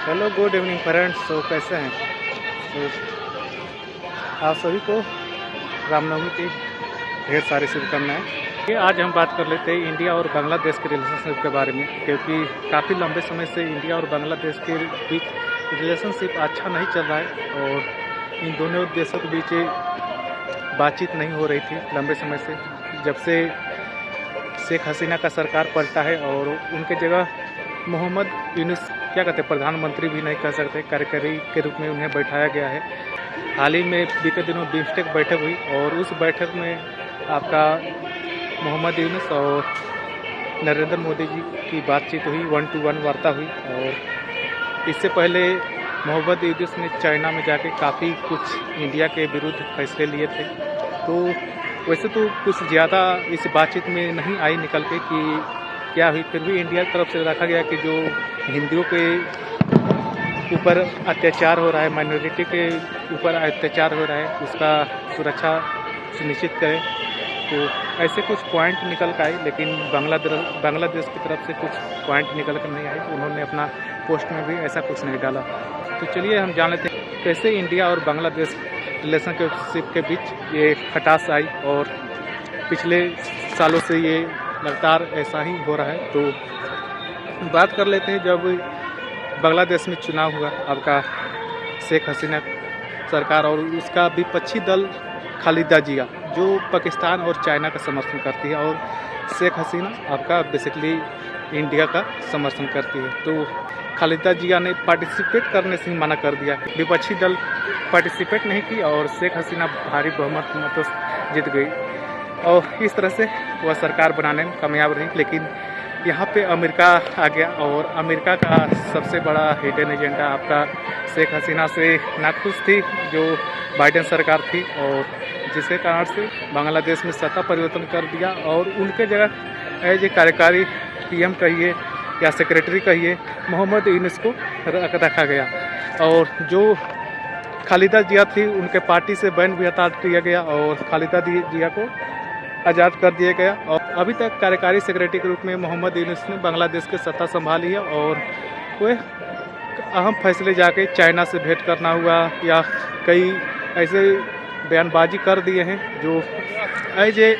Hello good evening friends. तो कैसे हैं? तो आप सभी को रामनवमी की ढेर सारी शुभकामनाएं। ये आज हम बात कर लेते हैं इंडिया और बांग्लादेश के रिलेशनशिप के बारे में, क्योंकि काफ़ी लंबे समय से इंडिया और बांग्लादेश के बीच रिलेशनशिप अच्छा नहीं चल रहा है और इन दोनों देशों के बीच बातचीत नहीं हो रही थी लंबे समय से। जब से शेख हसीना का सरकार पलटा है और उनके जगह मोहम्मद यूनुस, क्या कहते हैं, प्रधानमंत्री भी नहीं कह सकते, कार्यकारी के रूप में उन्हें बैठाया गया है। हाल ही में बीते दिनों बिम्स्टेक बैठक हुई और उस बैठक में आपका मोहम्मद यूनुस और नरेंद्र मोदी जी की बातचीत हुई, 1-to-1 वार्ता हुई। और इससे पहले मोहम्मद यूनुस ने चाइना में जाके काफ़ी कुछ इंडिया के विरुद्ध फैसले लिए थे। तो वैसे तो कुछ ज़्यादा इस बातचीत में नहीं आई निकल के कि क्या हुई, फिर भी इंडिया की तरफ से रखा गया कि जो हिंदुओं के ऊपर अत्याचार हो रहा है, माइनॉरिटी के ऊपर अत्याचार हो रहा है, उसका सुरक्षा सुनिश्चित करें। तो ऐसे कुछ पॉइंट निकल कर आए, लेकिन बांग्लादेश की तरफ से कुछ पॉइंट निकल कर नहीं आए। उन्होंने अपना पोस्ट में भी ऐसा कुछ नहीं डाला। तो चलिए हम जान लेते हैं कैसे इंडिया और बांग्लादेश रिलेशनशिप के बीच ये खटास आई और पिछले सालों से ये लगातार ऐसा ही हो रहा है। तो बात कर लेते हैं, जब बांग्लादेश में चुनाव हुआ आपका शेख हसीना सरकार और उसका विपक्षी दल खालिदा जिया, जो पाकिस्तान और चाइना का समर्थन करती है, और शेख हसीना आपका बेसिकली इंडिया का समर्थन करती है। तो खालिदा जिया ने पार्टिसिपेट करने से ही मना कर दिया। विपक्षी दल पार्टिसिपेट नहीं की और शेख हसीना भारी बहुमत मतों से जीत गई और इस तरह से वह सरकार बनाने में कामयाब रही। लेकिन यहाँ पे अमेरिका आ गया और अमेरिका का सबसे बड़ा हिडन एजेंडा आपका शेख हसीना से नाखुश थी, जो बाइडेन सरकार थी, और जिसके कारण से बांग्लादेश में सत्ता परिवर्तन कर दिया और उनके जगह एज ए कार्यकारी पीएम कहिए या सेक्रेटरी कहिए मोहम्मद यूनुस को रखा गया। और जो खालिदा जिया थी उनके पार्टी से बैन भी हटा दिया गया और खालिदा जिया को आज़ाद कर दिया गया। और अभी तक कार्यकारी सेक्रेटरी के रूप में मोहम्मद यूनुस ने बांग्लादेश की सत्ता संभाली है और वे अहम फैसले जाके चाइना से भेंट करना हुआ या कई ऐसे बयानबाजी कर दिए हैं जो एज ए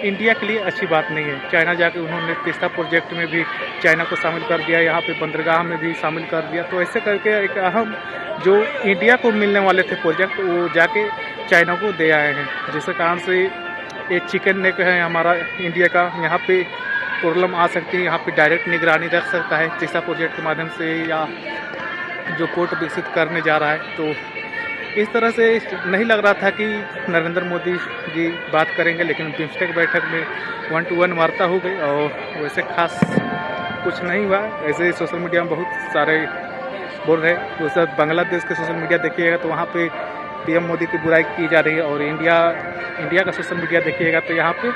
इंडिया के लिए अच्छी बात नहीं है। चाइना जाके उन्होंने तीस्ता प्रोजेक्ट में भी चाइना को शामिल कर दिया, यहाँ पे बंदरगाह में भी शामिल कर दिया। तो ऐसे करके एक अहम जो इंडिया को मिलने वाले थे प्रोजेक्ट, वो जाके चाइना को दे आए हैं, जिसके कारण से एक चिकन नेक है हमारा इंडिया का, यहाँ पे प्रॉब्लम आ सकती है। यहाँ पे डायरेक्ट निगरानी रख सकता है तीस्ता प्रोजेक्ट के माध्यम से, या जो पोर्ट विकसित करने जा रहा है। तो इस तरह से नहीं लग रहा था कि नरेंद्र मोदी जी बात करेंगे, लेकिन बिम्स्टेक बैठक में 1-to-1 वार्ता हो गई और वैसे खास कुछ नहीं हुआ। ऐसे सोशल मीडिया में बहुत सारे बोल रहे हैं। उस बांग्लादेश के सोशल मीडिया देखिएगा तो वहाँ पे पीएम मोदी की बुराई की जा रही है, और इंडिया का सोशल मीडिया देखिएगा तो यहाँ पे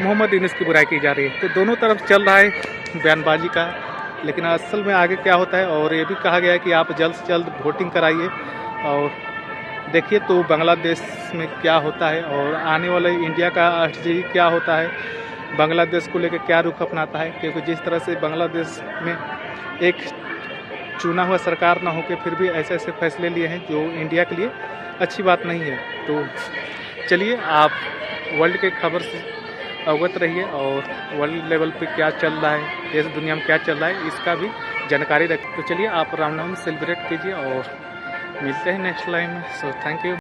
मोहम्मद यूनुस की बुराई की जा रही है। तो दोनों तरफ चल रहा है बयानबाजी का, लेकिन असल में आगे क्या होता है। और ये भी कहा गया है कि आप जल्द से जल्द वोटिंग कराइए और देखिए तो बांग्लादेश में क्या होता है और आने वाले इंडिया का स्ट्रैटेजी क्या होता है, बांग्लादेश को लेकर क्या रुख अपनाता है। क्योंकि जिस तरह से बांग्लादेश में एक चुना हुआ सरकार ना होकर फिर भी ऐसे ऐसे फैसले लिए हैं जो इंडिया के लिए अच्छी बात नहीं है। तो चलिए आप वर्ल्ड के खबर से अवगत रहिए और वर्ल्ड लेवल पे क्या चल रहा है, देश दुनिया में क्या चल रहा है, इसका भी जानकारी रखें। तो चलिए आप रामनवमी सेलिब्रेट कीजिए और मिलते हैं नेक्स्ट लाइन में। So thank you.